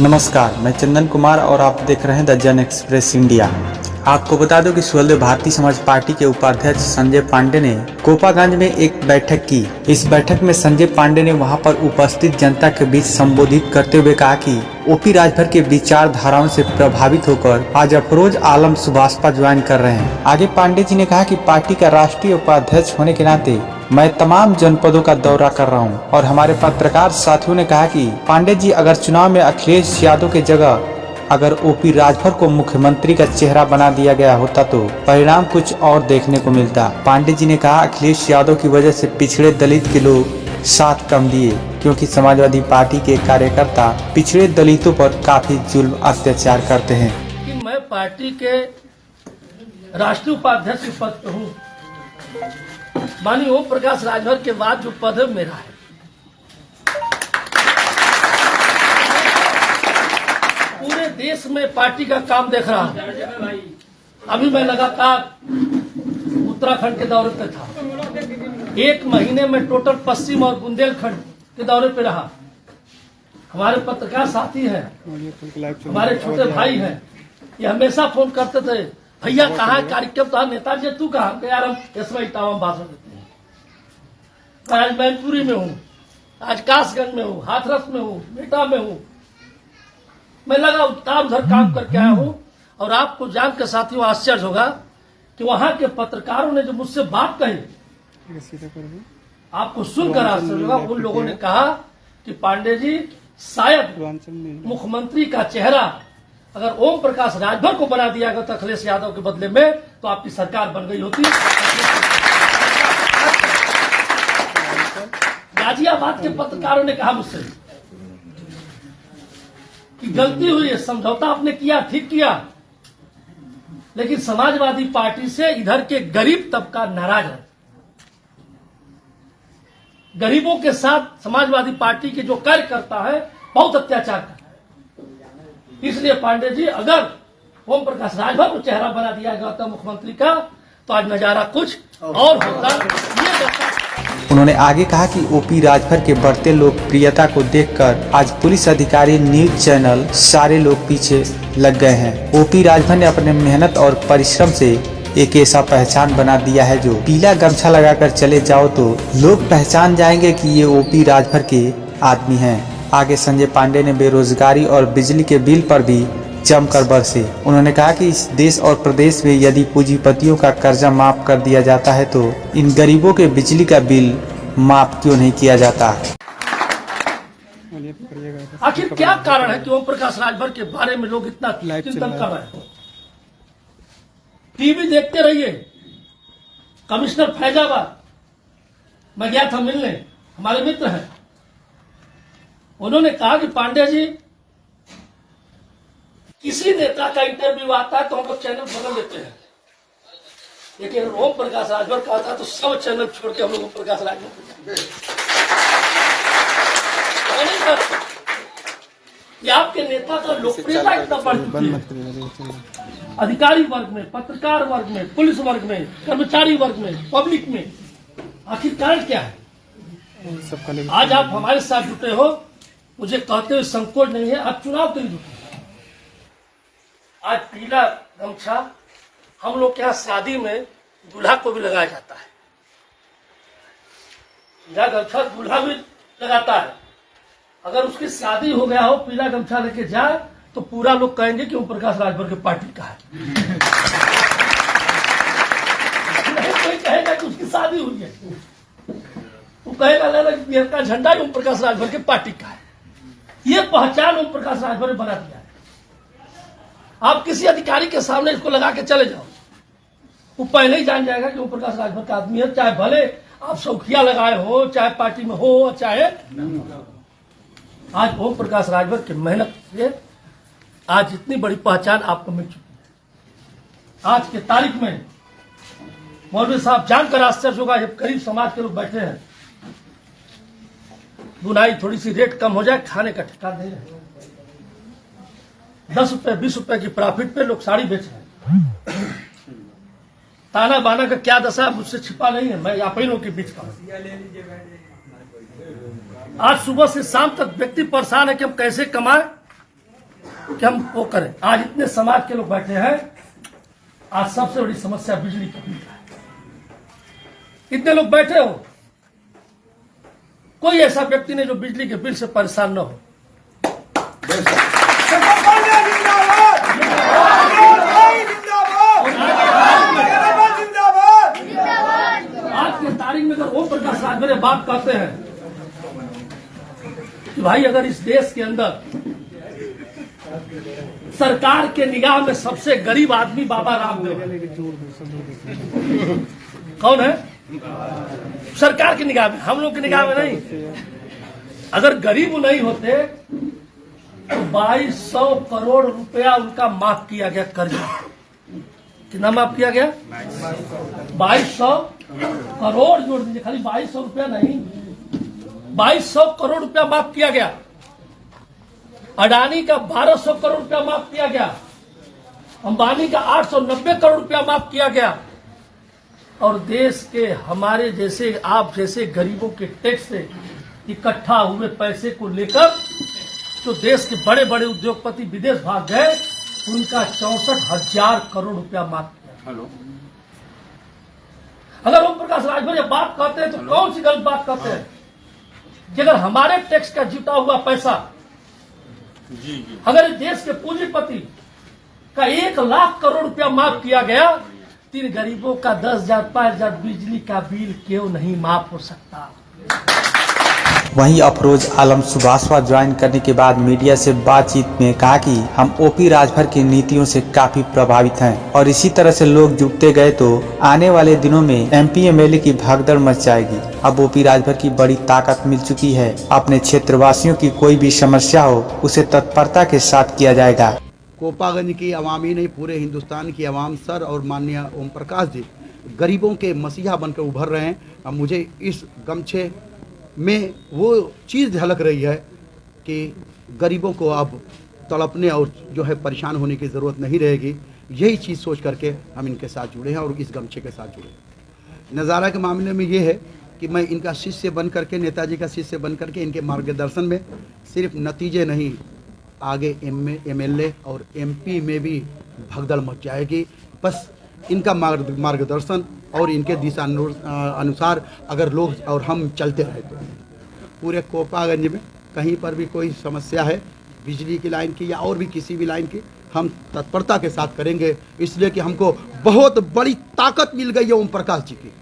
नमस्कार, मैं चंदन कुमार और आप देख रहे हैं द जन एक्सप्रेस इंडिया। आपको बता दो कि सुहलदेव भारतीय समाज पार्टी के उपाध्यक्ष संजय पांडे ने कोपागंज में एक बैठक की। इस बैठक में संजय पांडे ने वहां पर उपस्थित जनता के बीच संबोधित करते हुए कहा कि ओपी राजभर के विचारधाराओं से प्रभावित होकर आज अफरोज आलम सुभाषपा ज्वाइन कर रहे हैं। आगे पांडे जी ने कहा कि पार्टी का राष्ट्रीय उपाध्यक्ष होने के नाते मैं तमाम जनपदों का दौरा कर रहा हूं। और हमारे पत्रकार साथियों ने कहा कि पांडे जी, अगर चुनाव में अखिलेश यादव की जगह अगर ओपी राजभर को मुख्यमंत्री का चेहरा बना दिया गया होता तो परिणाम कुछ और देखने को मिलता। पांडे जी ने कहा, अखिलेश यादव की वजह से पिछड़े दलित के लोग साथ कम दिए, क्योंकि समाजवादी पार्टी के कार्यकर्ता पिछड़े दलितों पर काफी जुल्म अत्याचार करते हैं। कि मैं पार्टी के राष्ट्रीय उपाध्यक्ष पद पे हूँ। माननीय ओम प्रकाश राजभर के बाद जो पद है मेरा है। पूरे देश में पार्टी का काम देख रहा हूँ। अभी मैं लगातार उत्तराखंड के दौरे पे था। 1 महीने में टोटल पश्चिम और बुंदेलखंड के दौरे पे रहा। हमारे पत्रकार साथी हैं, हमारे छोटे भाई हैं, ये हमेशा फोन करते थे, भैया कहाँ कार्यक्रम था, नेताजी तू कहाँ? यार हम इसमें इटावा भाषण देते हैं। आज मैनपुरी में हूँ, आज कासगंज में हूँ, हाथरस में हूँ, बेटा में हूँ। मैं लगा उधर काम करके आया हूँ। और आपको जानकर साथियों आश्चर्य होगा कि वहां के पत्रकारों ने जो मुझसे बात कही, आपको सुनकर आश्चर्य होगा। उन लोगों ने कहा कि पांडे जी, शायद मुख्यमंत्री का चेहरा अगर ओम प्रकाश राजभर को बना दिया गया तो अखिलेश यादव के बदले में तो आपकी सरकार बन गई होती। गाजियाबाद के पत्रकारों ने कहा मुझसे कि गलती हुई है, समझौता आपने किया, ठीक किया, लेकिन समाजवादी पार्टी से इधर के गरीब तबका नाराज है। गरीबों के साथ समाजवादी पार्टी के जो कार्यकर्ता है बहुत अत्याचार करता है। इसलिए पांडे जी, अगर ओम प्रकाश राजभर को चेहरा बना दिया गया था मुख्यमंत्री का तो आज नजारा कुछ और होता। उन्होंने आगे कहा कि ओपी राजभर के बढ़ते लोकप्रियता को देखकर आज पुलिस अधिकारी, न्यूज चैनल सारे लोग पीछे लग गए हैं। ओपी राजभर ने अपने मेहनत और परिश्रम से एक ऐसा पहचान बना दिया है जो पीला गमछा लगाकर चले जाओ तो लोग पहचान जाएंगे कि ये ओपी राजभर के आदमी हैं। आगे संजय पांडे ने बेरोजगारी और बिजली के बिल पर भी जमकर बरसे। उन्होंने कहा कि इस देश और प्रदेश में यदि पूंजीपतियों का कर्जा माफ कर दिया जाता है तो इन गरीबों के बिजली का बिल माफ क्यों नहीं किया जाता। आखिर क्या कारण है कि ओम प्रकाश राजभर के बारे में लोग इतना चिंतन कर रहे हैं? टीवी देखते रहिए। कमिश्नर फैजाबाद मैं गया था मिलने, हमारे मित्र हैं। उन्होंने कहा कि पांडे जी, किसी नेता का इंटरव्यू आता है तो हम लोग चैनल बदल देते हैं, लेकिन ओम प्रकाश राजभर का आता है तो सब चैनल छोड़ के हम लोग ओम प्रकाश राजभर ये आपके नेता का लोकप्रियता इतना बढ़ चुकी है। अधिकारी वर्ग में, पत्रकार वर्ग में, पुलिस वर्ग में, कर्मचारी वर्ग में, पब्लिक में। आखिर कारण क्या है? आज आप हमारे साथ जुटे हो, मुझे कहते हुए संकोच नहीं है, आप चुनाव के लिए जुटे। आज पीला गमछा हम लोग के यहाँ शादी में दूल्हा को भी लगाया जाता है। पीला गमछा दूल्हा भी लगाता है। अगर उसकी शादी हो गया हो, पीला गमछा लेके जाए तो पूरा लोग कहेंगे कि ओम प्रकाश राजभर के पार्टी का है। नहीं कोई कहेगा कि उसकी शादी हुई है, वो कहेगा का झंडा ओम प्रकाश राजभर के पार्टी का है। ये पहचान ओम प्रकाश राजभर ने बना दिया है। आप किसी अधिकारी के सामने इसको लगा के चले जाओ, वो पहले ही जान जाएगा कि ओम प्रकाश राजभर का आदमी है, चाहे भले आप शौकिया लगाए हो, चाहे पार्टी में हो, चाहे। आज ओम प्रकाश राजभर की मेहनत से आज इतनी बड़ी पहचान आपको मिल चुकी है। आज की तारीख में मौलवी साहब जानकर आश्चर्य होगा, जब गरीब समाज के लोग बैठे हैं, बुनाई थोड़ी सी रेट कम हो जाए, खाने का ठिकाना नहीं है। 10 रुपए 20 रुपए की प्रॉफिट पे लोग साड़ी बेच रहे हैं। ताना बाना का क्या दशा मुझसे छिपा नहीं है, मैं आप ही लोगों के बीच का। आज सुबह से शाम तक व्यक्ति परेशान है कि हम कैसे कमाएं, कि हम वो करें। आज इतने समाज के लोग बैठे हैं, आज सबसे बड़ी समस्या बिजली का बिल है। इतने लोग बैठे हो, कोई ऐसा व्यक्ति नहीं जो बिजली के बिल से परेशान न हो। आज के तारीख में अगर ओम प्रकाश राजभर बात करते हैं कि भाई अगर इस देश के अंदर सरकार के निगाह में सबसे गरीब आदमी बाबा रामदेव कौन है? सरकार की निगाह में, हम लोग की निगाह में नहीं। अगर गरीब नहीं होते तो 2200 करोड़ रुपया उनका माफ किया गया कर्जा। कितना माफ किया गया? 2200 करोड़ जोड़ दीजिए, खाली 2200 रुपया नहीं, 2200 करोड़ रुपया माफ किया गया। अडानी का 1200 करोड़ रुपया माफ किया गया। अंबानी का 890 करोड़ रुपया माफ किया गया। और देश के हमारे जैसे, आप जैसे गरीबों के टैक्स से इकट्ठा हुए पैसे को लेकर जो देश के बड़े बड़े उद्योगपति विदेश भाग गए, उनका 64,000 करोड़ रुपया माफ किया। अगर ओम प्रकाश राजभर ये बात कहते हैं तो कौन सी गलत बात कहते हैं कि अगर हमारे टैक्स का जुटा हुआ पैसा, अगर इस देश के पूंजीपति का 1 लाख करोड़ रुपया माफ किया गया, तीन गरीबों का 10,000 5,000 बिजली का बिल क्यों नहीं माफ हो सकता? वहीं अफरोज आलम सुभाषवा ज्वाइन करने के बाद मीडिया से बातचीत में कहा कि हम ओपी राजभर की नीतियों से काफी प्रभावित हैं और इसी तरह से लोग जुटते गए तो आने वाले दिनों में एमपी एमएलए की भागदौड़ मच जाएगी। अब ओपी राजभर की बड़ी ताकत मिल चुकी है, अपने क्षेत्रवासियों की कोई भी समस्या हो उसे तत्परता के साथ किया जाएगा। कोपागंज की आवामी नहीं, पूरे हिंदुस्तान की आवाम सर और माननीय ओम प्रकाश जी गरीबों के मसीहा बनकर उभर रहे हैं। अब मुझे इस गमछे में वो चीज़ झलक रही है कि गरीबों को अब तड़पने और जो है परेशान होने की ज़रूरत नहीं रहेगी। यही चीज़ सोच करके हम इनके साथ जुड़े हैं और इस गमछे के साथ जुड़े। नज़ारा के मामले में ये है कि मैं इनका शिष्य बन करके, नेताजी का शिष्य बन करके इनके मार्गदर्शन में सिर्फ नतीजे नहीं, आगे एमएलए और एमपी में भी भगदड़ मच जाएगी। बस इनका मार्गदर्शन और इनके दिशा अनुसार अगर लोग और हम चलते रहे तो पूरे कोपागंज में कहीं पर भी कोई समस्या है बिजली की लाइन की या और भी किसी भी लाइन की, हम तत्परता के साथ करेंगे। इसलिए कि हमको बहुत बड़ी ताकत मिल गई है ओम प्रकाश जी की।